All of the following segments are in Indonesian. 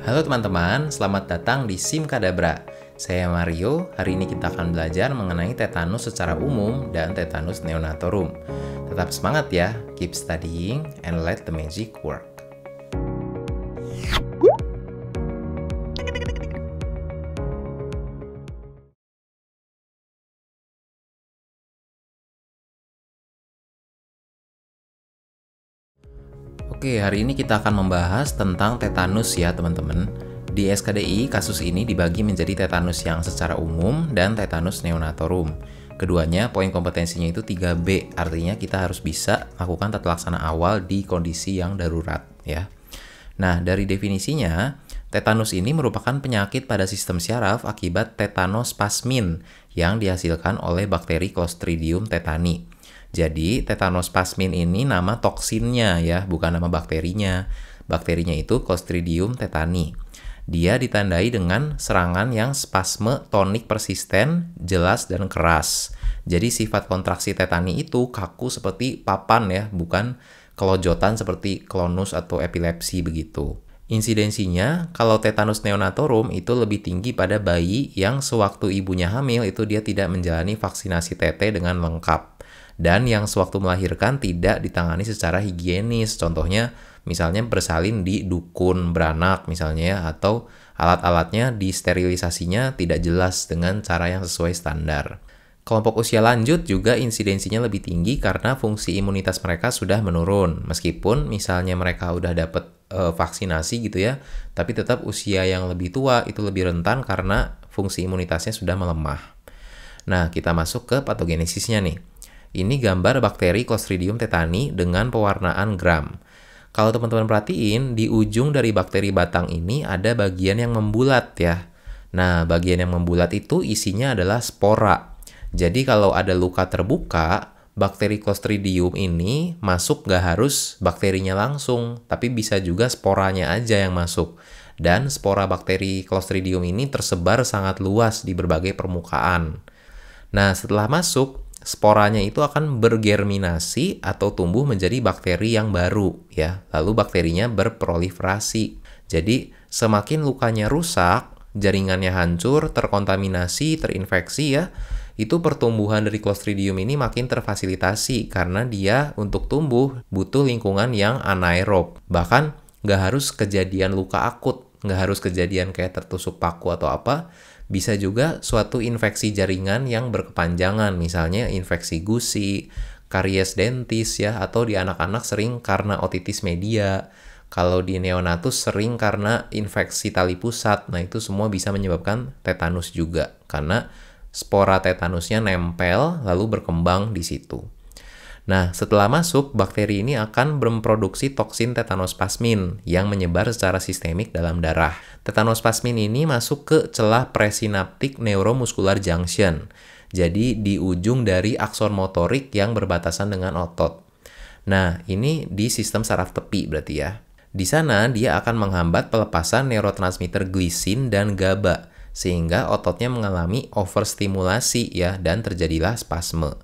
Halo teman-teman, selamat datang di Simkadabra. Saya Mario, hari ini kita akan belajar mengenai tetanus secara umum dan tetanus neonatorum. Tetap semangat ya, keep studying and let the magic work. Oke, hari ini kita akan membahas tentang tetanus ya teman-teman. Di SKDI, kasus ini dibagi menjadi tetanus yang secara umum dan tetanus neonatorum. Keduanya, poin kompetensinya itu 3B, artinya kita harus bisa lakukan tata laksana awal di kondisi yang darurat ya. Nah, dari definisinya, tetanus ini merupakan penyakit pada sistem syaraf akibat tetanospasmin yang dihasilkan oleh bakteri Clostridium tetani. Jadi, tetanospasmin ini nama toksinnya ya, bukan nama bakterinya. Bakterinya itu Clostridium tetani. Dia ditandai dengan serangan yang spasme tonik persisten, jelas dan keras. Jadi, sifat kontraksi tetani itu kaku seperti papan ya, bukan kelojotan seperti klonus atau epilepsi begitu. Insidensinya, kalau tetanus neonatorum itu lebih tinggi pada bayi yang sewaktu ibunya hamil itu dia tidak menjalani vaksinasi TT dengan lengkap. Dan yang sewaktu melahirkan tidak ditangani secara higienis. Contohnya, misalnya bersalin di dukun beranak misalnya, atau alat-alatnya disterilisasinya tidak jelas dengan cara yang sesuai standar. Kelompok usia lanjut juga insidensinya lebih tinggi karena fungsi imunitas mereka sudah menurun. Meskipun misalnya mereka udah dapat vaksinasi gitu ya, tapi tetap usia yang lebih tua itu lebih rentan karena fungsi imunitasnya sudah melemah. Nah, kita masuk ke patogenesisnya nih. Ini gambar bakteri Clostridium tetani dengan pewarnaan gram. Kalau teman-teman perhatiin, di ujung dari bakteri batang ini ada bagian yang membulat ya. Nah, bagian yang membulat itu isinya adalah spora. Jadi kalau ada luka terbuka, bakteri Clostridium ini masuk nggak harus bakterinya langsung, tapi bisa juga sporanya aja yang masuk. Dan spora bakteri Clostridium ini tersebar sangat luas di berbagai permukaan. Nah, setelah masuk, sporanya itu akan bergerminasi atau tumbuh menjadi bakteri yang baru ya. Lalu bakterinya berproliferasi. Jadi semakin lukanya rusak, jaringannya hancur, terkontaminasi, terinfeksi ya, itu pertumbuhan dari Clostridium ini makin terfasilitasi karena dia untuk tumbuh butuh lingkungan yang anaerob. Bahkan nggak harus kejadian luka akut, nggak harus kejadian kayak tertusuk paku atau apa. Bisa juga suatu infeksi jaringan yang berkepanjangan, misalnya infeksi gusi, karies dentis ya, atau di anak-anak sering karena otitis media. Kalau di neonatus sering karena infeksi tali pusat. Nah, itu semua bisa menyebabkan tetanus juga karena spora tetanusnya nempel lalu berkembang di situ. Nah, setelah masuk, bakteri ini akan memproduksi toksin tetanospasmin yang menyebar secara sistemik dalam darah. Tetanospasmin ini masuk ke celah presinaptik neuromuscular junction. Jadi, di ujung dari akson motorik yang berbatasan dengan otot. Nah, ini di sistem saraf tepi berarti ya. Di sana, dia akan menghambat pelepasan neurotransmitter glisin dan GABA, sehingga ototnya mengalami overstimulasi ya, dan terjadilah spasme.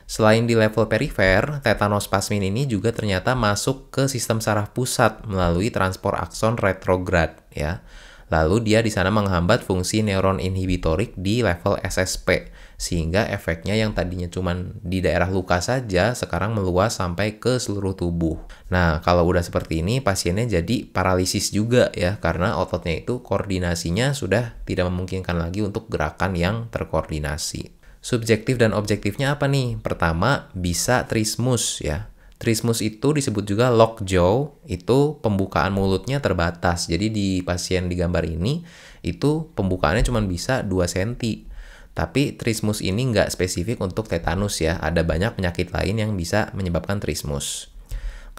Selain di level perifer, tetanospasmin ini juga ternyata masuk ke sistem saraf pusat melalui transport akson retrograd ya. Lalu dia di sana menghambat fungsi neuron inhibitorik di level SSP sehingga efeknya yang tadinya cuma di daerah luka saja sekarang meluas sampai ke seluruh tubuh. Nah, kalau udah seperti ini pasiennya jadi paralisis juga ya karena ototnya itu koordinasinya sudah tidak memungkinkan lagi untuk gerakan yang terkoordinasi. Subjektif dan objektifnya apa nih? Pertama, bisa trismus ya. Trismus itu disebut juga lockjaw, itu pembukaan mulutnya terbatas. Jadi di pasien di gambar ini, itu pembukaannya cuma bisa 2 cm. Tapi trismus ini nggak spesifik untuk tetanus ya. Ada banyak penyakit lain yang bisa menyebabkan trismus.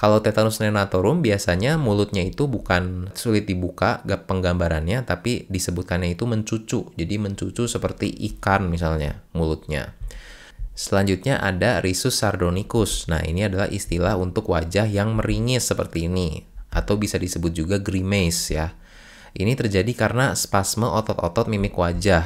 Kalau tetanus neonatorum biasanya mulutnya itu bukan sulit dibuka penggambarannya, tapi disebutkannya itu mencucu. Jadi mencucu seperti ikan misalnya mulutnya. Selanjutnya ada risus sardonicus. Nah, ini adalah istilah untuk wajah yang meringis seperti ini. Atau bisa disebut juga grimace ya. Ini terjadi karena spasme otot-otot mimik wajah.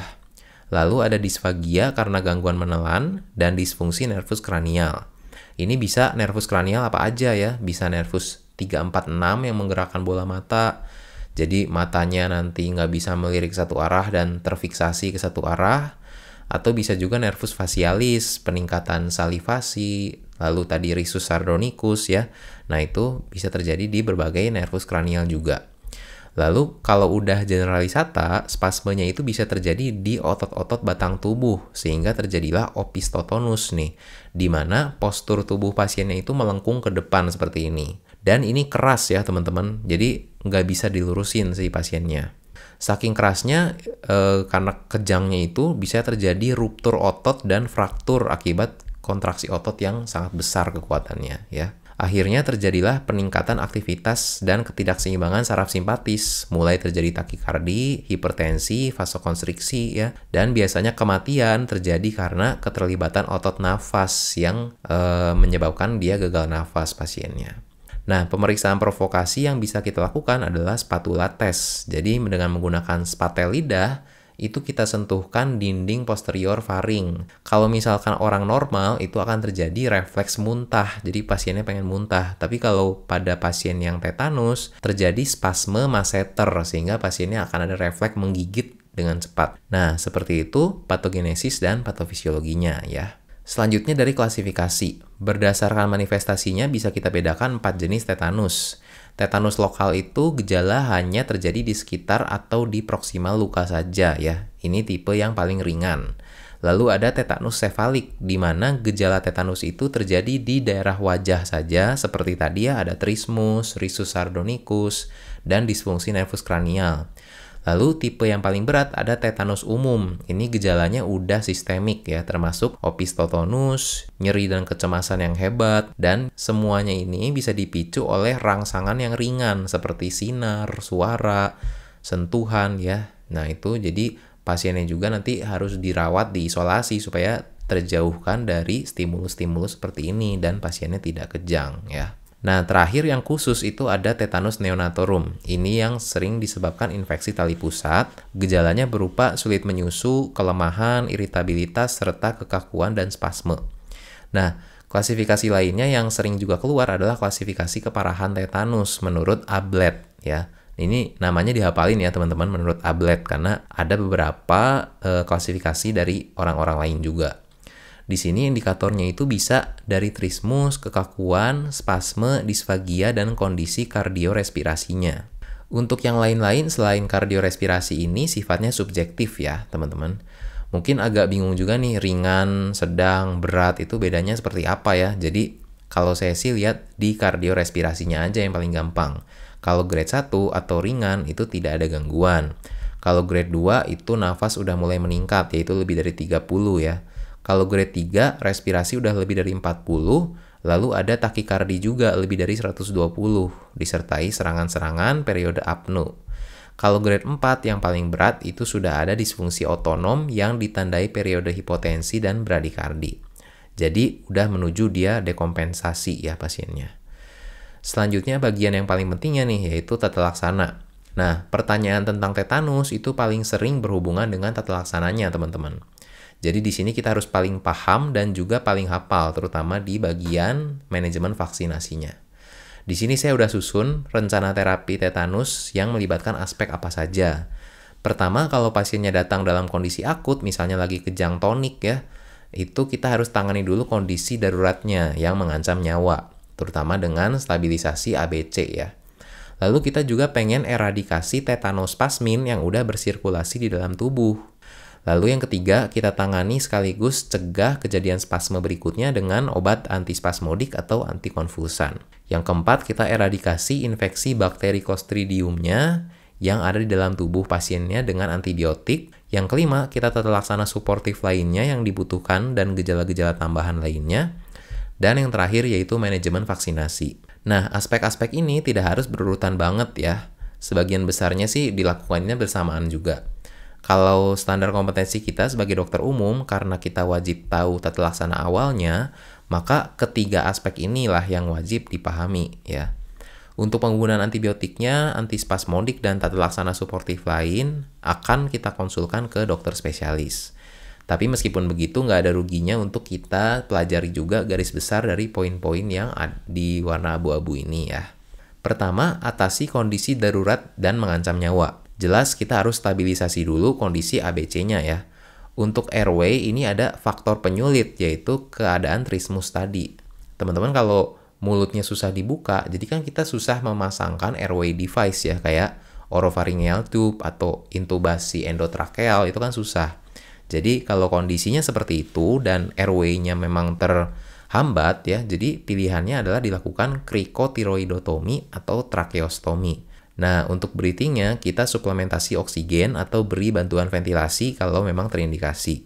Lalu ada disfagia karena gangguan menelan dan disfungsi nervus kranial. Ini bisa nervus kranial apa aja ya, bisa nervus 346 yang menggerakkan bola mata, Jadi matanya nanti nggak bisa melirik satu arah dan terfiksasi ke satu arah, atau bisa juga nervus facialis, peningkatan salivasi, lalu tadi risus sardonicus ya. Nah itu bisa terjadi di berbagai nervus kranial juga. Lalu kalau udah generalisata, spasmenya itu bisa terjadi di otot-otot batang tubuh, sehingga terjadilah opistotonus nih, di mana postur tubuh pasiennya itu melengkung ke depan seperti ini. Dan ini keras ya teman-teman, jadi nggak bisa dilurusin si pasiennya. Saking kerasnya, karena kejangnya itu bisa terjadi ruptur otot dan fraktur akibat kontraksi otot yang sangat besar kekuatannya ya. Akhirnya terjadilah peningkatan aktivitas dan ketidakseimbangan saraf simpatis, mulai terjadi takikardi, hipertensi, vasokonstriksi ya, dan biasanya kematian terjadi karena keterlibatan otot nafas yang menyebabkan dia gagal nafas pasiennya. Nah, pemeriksaan provokasi yang bisa kita lakukan adalah spatula test. Jadi dengan menggunakan spatel lidah, itu kita sentuhkan dinding posterior faring. Kalau misalkan orang normal, itu akan terjadi refleks muntah, jadi pasiennya pengen muntah. Tapi kalau pada pasien yang tetanus, terjadi spasme masseter, sehingga pasiennya akan ada refleks menggigit dengan cepat. Nah, seperti itu patogenesis dan patofisiologinya ya. Selanjutnya dari klasifikasi. Berdasarkan manifestasinya bisa kita bedakan 4 jenis tetanus. Tetanus lokal itu gejala hanya terjadi di sekitar atau di proksimal luka saja ya. Ini tipe yang paling ringan. Lalu ada tetanus sefalik, di mana gejala tetanus itu terjadi di daerah wajah saja, seperti tadi ya ada trismus, risus sardonicus, dan disfungsi nervus kranial. Lalu tipe yang paling berat ada tetanus umum. Ini gejalanya udah sistemik ya, termasuk opistotonus, nyeri dan kecemasan yang hebat, dan semuanya ini bisa dipicu oleh rangsangan yang ringan seperti sinar, suara, sentuhan ya. Nah itu jadi pasiennya juga nanti harus dirawat, diisolasi supaya terjauhkan dari stimulus-stimulus seperti ini dan pasiennya tidak kejang ya. Nah, terakhir yang khusus itu ada tetanus neonatorum. Ini yang sering disebabkan infeksi tali pusat. Gejalanya berupa sulit menyusu, kelemahan, iritabilitas, serta kekakuan dan spasme. Nah, klasifikasi lainnya yang sering juga keluar adalah klasifikasi keparahan tetanus menurut Ablett ya. Ini namanya dihafalin ya teman-teman menurut Ablett karena ada beberapa klasifikasi dari orang-orang lain juga. Di sini indikatornya itu bisa dari trismus, kekakuan, spasme, disfagia, dan kondisi kardiorespirasinya. Untuk yang lain-lain selain kardiorespirasi ini sifatnya subjektif ya teman-teman. Mungkin agak bingung juga nih ringan, sedang, berat itu bedanya seperti apa ya. Jadi kalau saya sih lihat di kardiorespirasinya aja yang paling gampang. Kalau grade 1 atau ringan itu tidak ada gangguan. Kalau grade 2 itu nafas udah mulai meningkat yaitu lebih dari 30 ya. Kalau grade 3, respirasi udah lebih dari 40, lalu ada takikardi juga lebih dari 120, disertai serangan-serangan periode apne. Kalau grade 4 yang paling berat itu sudah ada disfungsi otonom yang ditandai periode hipotensi dan bradikardi. Jadi udah menuju dia dekompensasi ya pasiennya. Selanjutnya bagian yang paling pentingnya nih yaitu tata laksana. Nah, pertanyaan tentang tetanus itu paling sering berhubungan dengan tata laksananya teman-teman. Jadi di sini kita harus paling paham dan juga paling hafal, terutama di bagian manajemen vaksinasinya. Di sini saya udah susun rencana terapi tetanus yang melibatkan aspek apa saja. Pertama, kalau pasiennya datang dalam kondisi akut, misalnya lagi kejang tonik ya, itu kita harus tangani dulu kondisi daruratnya yang mengancam nyawa, terutama dengan stabilisasi ABC ya. Lalu kita juga pengen eradikasi tetanospasmin yang udah bersirkulasi di dalam tubuh. Lalu yang ketiga, kita tangani sekaligus cegah kejadian spasme berikutnya dengan obat antispasmodik atau antikonvulsan. Yang keempat, kita eradikasi infeksi bakteri Clostridium-nya yang ada di dalam tubuh pasiennya dengan antibiotik. Yang kelima, kita tata laksana suportif lainnya yang dibutuhkan dan gejala-gejala tambahan lainnya. Dan yang terakhir yaitu manajemen vaksinasi. Nah, aspek-aspek ini tidak harus berurutan banget ya. Sebagian besarnya sih dilakukannya bersamaan juga. Kalau standar kompetensi kita sebagai dokter umum, karena kita wajib tahu tata laksana awalnya, maka ketiga aspek inilah yang wajib dipahami ya. Untuk penggunaan antibiotiknya, antispasmodik dan tata laksana suportif lain akan kita konsulkan ke dokter spesialis. Tapi meskipun begitu, nggak ada ruginya untuk kita pelajari juga garis besar dari poin-poin yang di warna abu-abu ini ya. Pertama, atasi kondisi darurat dan mengancam nyawa. Jelas kita harus stabilisasi dulu kondisi ABC-nya ya. Untuk airway ini ada faktor penyulit, yaitu keadaan trismus tadi. Teman-teman kalau mulutnya susah dibuka, jadi kan kita susah memasangkan airway device ya, kayak oropharyngeal tube atau intubasi endotrakeal, itu kan susah. Jadi kalau kondisinya seperti itu dan airway-nya memang terhambat ya, jadi pilihannya adalah dilakukan krikotiroidotomi atau tracheostomi. Nah, untuk breathing-nya kita suplementasi oksigen atau beri bantuan ventilasi kalau memang terindikasi.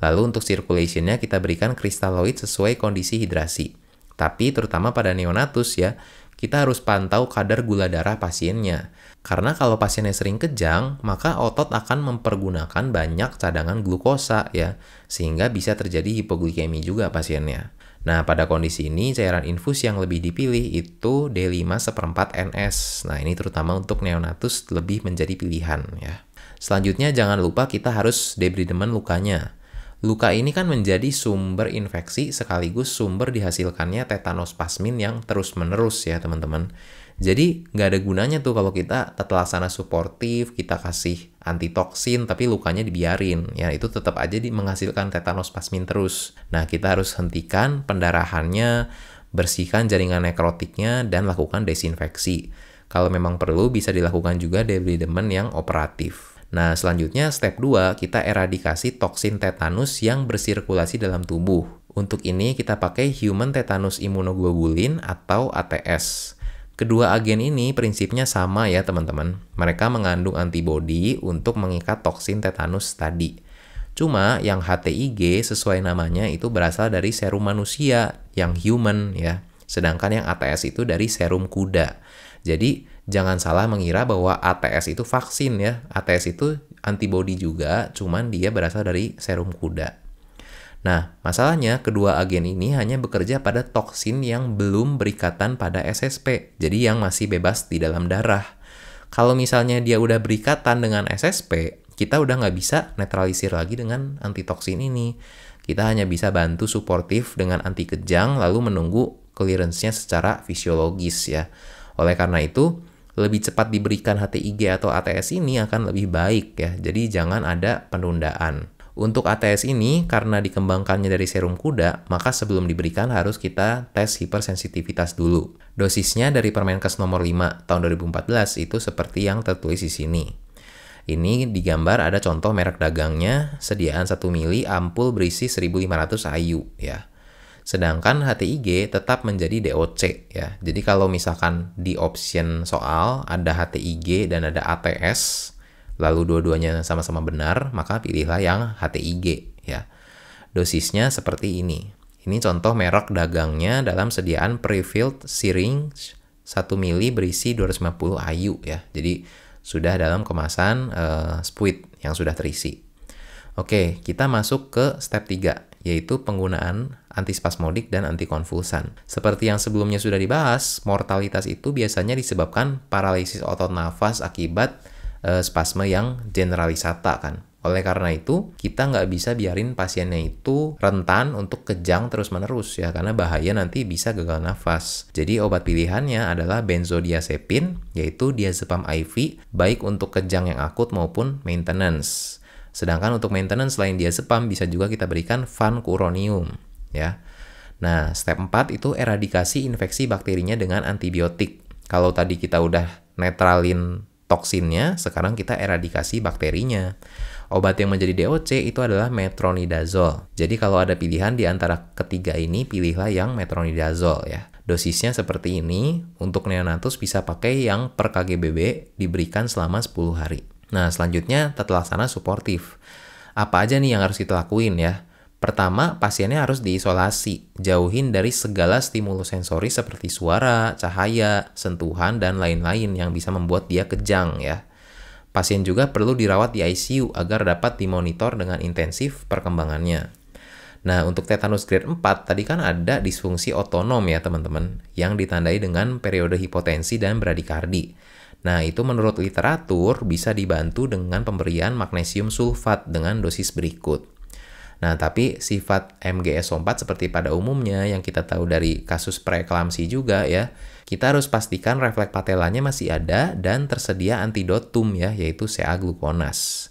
Lalu untuk circulation-nya kita berikan kristalloid sesuai kondisi hidrasi. Tapi terutama pada neonatus ya, kita harus pantau kadar gula darah pasiennya. Karena kalau pasiennya sering kejang, maka otot akan mempergunakan banyak cadangan glukosa ya, sehingga bisa terjadi hipoglikemi juga pasiennya. Nah, pada kondisi ini cairan infus yang lebih dipilih itu D5/4 NS. Nah, ini terutama untuk neonatus lebih menjadi pilihan ya. Selanjutnya jangan lupa kita harus debridemen lukanya. Luka ini kan menjadi sumber infeksi sekaligus sumber dihasilkannya tetanospasmin yang terus-menerus ya teman-teman. Jadi nggak ada gunanya tuh kalau kita tata laksana suportif, kita kasih antitoksin tapi lukanya dibiarin. Ya itu tetap aja menghasilkan tetanospasmin terus. Nah kita harus hentikan pendarahannya, bersihkan jaringan nekrotiknya, dan lakukan desinfeksi. Kalau memang perlu bisa dilakukan juga debridemen yang operatif. Nah, selanjutnya step 2, kita eradikasi toksin tetanus yang bersirkulasi dalam tubuh. Untuk ini kita pakai Human Tetanus Immunoglobulin atau ATS. Kedua agen ini prinsipnya sama ya teman-teman. Mereka mengandung antibodi untuk mengikat toksin tetanus tadi. Cuma yang HTIG sesuai namanya itu berasal dari serum manusia yang human ya. Sedangkan yang ATS itu dari serum kuda. Jadi jangan salah mengira bahwa ATS itu vaksin ya. ATS itu antibodi juga, cuman dia berasal dari serum kuda. Nah, masalahnya kedua agen ini hanya bekerja pada toksin yang belum berikatan pada SSP, jadi yang masih bebas di dalam darah. Kalau misalnya dia udah berikatan dengan SSP, kita udah nggak bisa netralisir lagi dengan antitoksin ini. Kita hanya bisa bantu suportif dengan anti kejang, lalu menunggu clearance-nya secara fisiologis ya. Oleh karena itu, lebih cepat diberikan HTIG atau ATS ini akan lebih baik ya, jadi jangan ada penundaan. Untuk ATS ini, karena dikembangkannya dari serum kuda, maka sebelum diberikan harus kita tes hipersensitivitas dulu. Dosisnya dari Permenkes nomor 5 tahun 2014 itu seperti yang tertulis di sini. Ini digambar ada contoh merek dagangnya, sediaan 1 mili ampul berisi 1500 IU ya. Sedangkan HTIG tetap menjadi DOC ya. Jadi kalau misalkan di option soal ada HTIG dan ada ATS, lalu dua-duanya sama-sama benar, maka pilihlah yang HTIG ya. Dosisnya seperti ini. Ini contoh merek dagangnya dalam sediaan prefilled syringe 1 mili berisi 250 IU ya. Jadi sudah dalam kemasan spuit yang sudah terisi. Oke, kita masuk ke step 3, yaitu penggunaan antispasmodik dan antikonvulsan. Seperti yang sebelumnya sudah dibahas, mortalitas itu biasanya disebabkan paralisis otot nafas akibat spasme yang generalisata kan. Oleh karena itu, kita nggak bisa biarin pasiennya itu rentan untuk kejang terus-menerus ya, karena bahaya nanti bisa gagal nafas. Jadi obat pilihannya adalah benzodiazepin, yaitu diazepam IV, baik untuk kejang yang akut maupun maintenance. Sedangkan untuk maintenance selain diazepam bisa juga kita berikan vancuronium ya. Nah, step 4 itu eradikasi infeksi bakterinya dengan antibiotik. Kalau tadi kita udah netralin toksinnya, sekarang kita eradikasi bakterinya. Obat yang menjadi DOC itu adalah metronidazole. Jadi kalau ada pilihan di antara ketiga ini, pilihlah yang metronidazole ya. Dosisnya seperti ini, untuk neonatus bisa pakai yang per kgbb diberikan selama 10 hari. Nah, selanjutnya tata laksana suportif. Apa aja nih yang harus kita lakuin ya? Pertama, pasiennya harus diisolasi, jauhin dari segala stimulus sensori seperti suara, cahaya, sentuhan, dan lain-lain yang bisa membuat dia kejang ya. Pasien juga perlu dirawat di ICU agar dapat dimonitor dengan intensif perkembangannya. Nah, untuk tetanus grade 4, tadi kan ada disfungsi otonom ya teman-teman, yang ditandai dengan periode hipotensi dan bradikardi. Nah, itu menurut literatur bisa dibantu dengan pemberian magnesium sulfat dengan dosis berikut. Nah, tapi sifat MGSO4 seperti pada umumnya yang kita tahu dari kasus preeklamsi juga ya, kita harus pastikan refleks patelanya masih ada dan tersedia antidotum ya, yaitu CA-gluconas.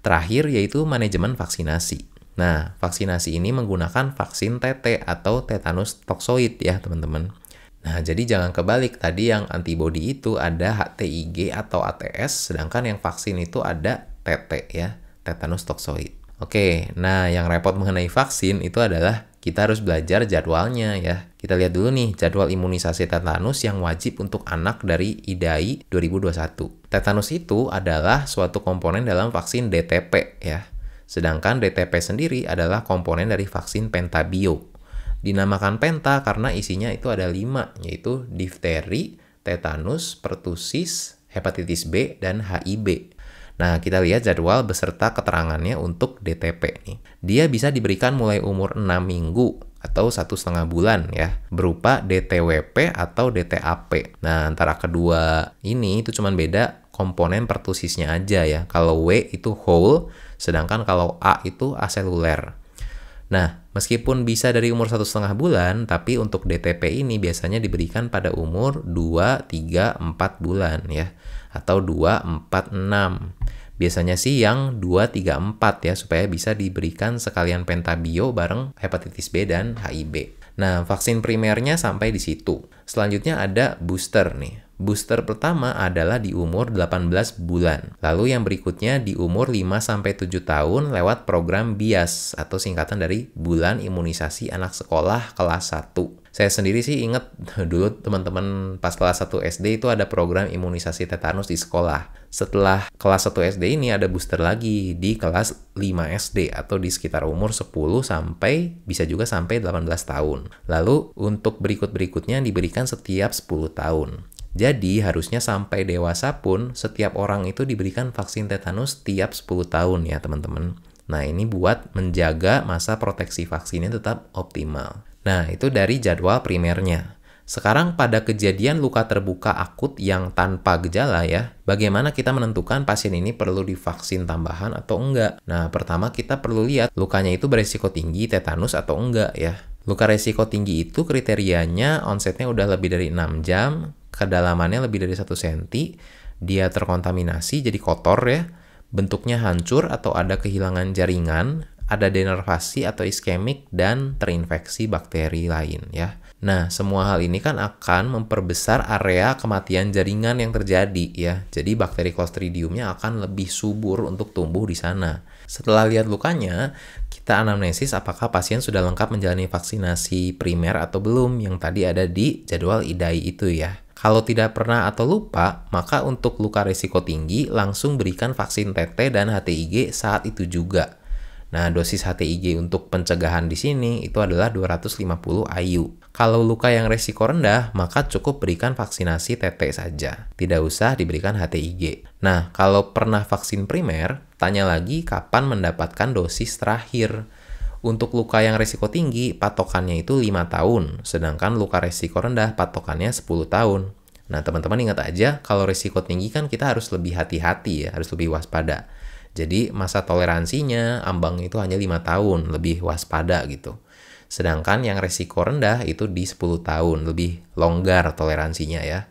Terakhir yaitu manajemen vaksinasi. Nah, vaksinasi ini menggunakan vaksin TT atau tetanus toksoid ya, teman-teman. Nah, jadi jangan kebalik. Tadi yang antibody itu ada HTIG atau ATS, sedangkan yang vaksin itu ada TT ya, tetanus toksoid. Oke, nah yang repot mengenai vaksin itu adalah kita harus belajar jadwalnya ya. Kita lihat dulu nih jadwal imunisasi tetanus yang wajib untuk anak dari IDAI 2021. Tetanus itu adalah suatu komponen dalam vaksin DTP ya. Sedangkan DTP sendiri adalah komponen dari vaksin Pentabio. Dinamakan penta karena isinya itu ada 5, yaitu difteri, tetanus, pertusis, hepatitis B, dan HIB. Nah, kita lihat jadwal beserta keterangannya untuk DTP nih. Dia bisa diberikan mulai umur 6 minggu atau 1,5 bulan ya, berupa DTWP atau DTAP. Nah, antara kedua ini itu cuma beda komponen pertusisnya aja ya. Kalau W itu whole, sedangkan kalau A itu aseluler. Nah, meskipun bisa dari umur 1,5 bulan, tapi untuk DTP ini biasanya diberikan pada umur 2, 3, 4 bulan ya, atau 2, 4, 6. Biasanya sih yang 2, 3, 4 ya, supaya bisa diberikan sekalian Pentabio bareng hepatitis B dan HIB. Nah, vaksin primernya sampai di situ. Selanjutnya ada booster nih. Booster pertama adalah di umur 18 bulan. Lalu yang berikutnya di umur 5-7 tahun lewat program BIAS atau singkatan dari Bulan Imunisasi Anak Sekolah Kelas 1. Saya sendiri sih ingat dulu teman-teman pas kelas 1 SD itu ada program imunisasi tetanus di sekolah. Setelah kelas 1 SD ini ada booster lagi di kelas 5 SD atau di sekitar umur 10 sampai bisa juga sampai 18 tahun. Lalu untuk berikut-berikutnya diberikan setiap 10 tahun. Jadi harusnya sampai dewasa pun setiap orang itu diberikan vaksin tetanus tiap 10 tahun ya teman-teman. Nah ini buat menjaga masa proteksi vaksinnya tetap optimal. Nah itu dari jadwal primernya. Sekarang pada kejadian luka terbuka akut yang tanpa gejala ya, bagaimana kita menentukan pasien ini perlu divaksin tambahan atau enggak? Nah pertama kita perlu lihat lukanya itu beresiko tinggi tetanus atau enggak ya. Luka resiko tinggi itu kriterianya onsetnya udah lebih dari 6 jam, kedalamannya lebih dari 1 cm, dia terkontaminasi jadi kotor ya, bentuknya hancur atau ada kehilangan jaringan, ada denervasi atau iskemik, dan terinfeksi bakteri lain ya. Nah, semua hal ini kan akan memperbesar area kematian jaringan yang terjadi ya. Jadi bakteri Clostridiumnya akan lebih subur untuk tumbuh di sana. Setelah lihat lukanya, kita anamnesis apakah pasien sudah lengkap menjalani vaksinasi primer atau belum yang tadi ada di jadwal IDAI itu ya. Kalau tidak pernah atau lupa, maka untuk luka risiko tinggi langsung berikan vaksin TT dan HTIG saat itu juga. Nah, dosis HTIG untuk pencegahan di sini itu adalah 250 IU. Kalau luka yang resiko rendah, maka cukup berikan vaksinasi TT saja. Tidak usah diberikan HTIG. Nah, kalau pernah vaksin primer, tanya lagi kapan mendapatkan dosis terakhir. Untuk luka yang resiko tinggi, patokannya itu 5 tahun, sedangkan luka resiko rendah patokannya 10 tahun. Nah, teman-teman ingat aja, kalau resiko tinggi kan kita harus lebih hati-hati ya, harus lebih waspada. Jadi masa toleransinya ambang itu hanya 5 tahun, lebih waspada gitu. Sedangkan yang resiko rendah itu di 10 tahun, lebih longgar toleransinya ya.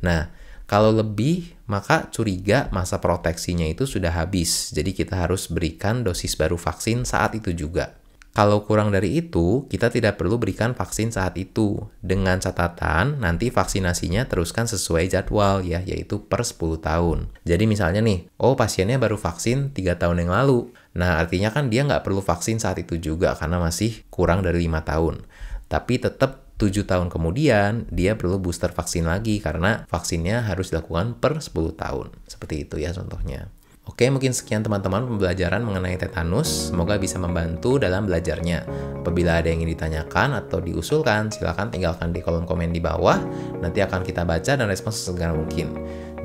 Nah, kalau lebih maka curiga masa proteksinya itu sudah habis. Jadi kita harus berikan dosis baru vaksin saat itu juga. Kalau kurang dari itu, kita tidak perlu berikan vaksin saat itu. Dengan catatan, nanti vaksinasinya teruskan sesuai jadwal ya, yaitu per 10 tahun. Jadi misalnya nih, pasiennya baru vaksin 3 tahun yang lalu. Nah, artinya kan dia nggak perlu vaksin saat itu juga karena masih kurang dari 5 tahun. Tapi tetap 7 tahun kemudian, dia perlu booster vaksin lagi karena vaksinnya harus dilakukan per 10 tahun. Seperti itu ya contohnya. Oke, mungkin sekian teman-teman pembelajaran mengenai tetanus. Semoga bisa membantu dalam belajarnya. Apabila ada yang ingin ditanyakan atau diusulkan, silakan tinggalkan di kolom komen di bawah. Nanti akan kita baca dan respons sesegera mungkin.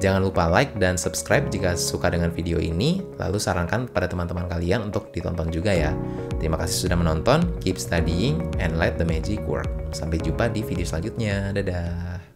Jangan lupa like dan subscribe jika suka dengan video ini. Lalu sarankan pada teman-teman kalian untuk ditonton juga ya. Terima kasih sudah menonton. Keep studying and let the magic work. Sampai jumpa di video selanjutnya. Dadah!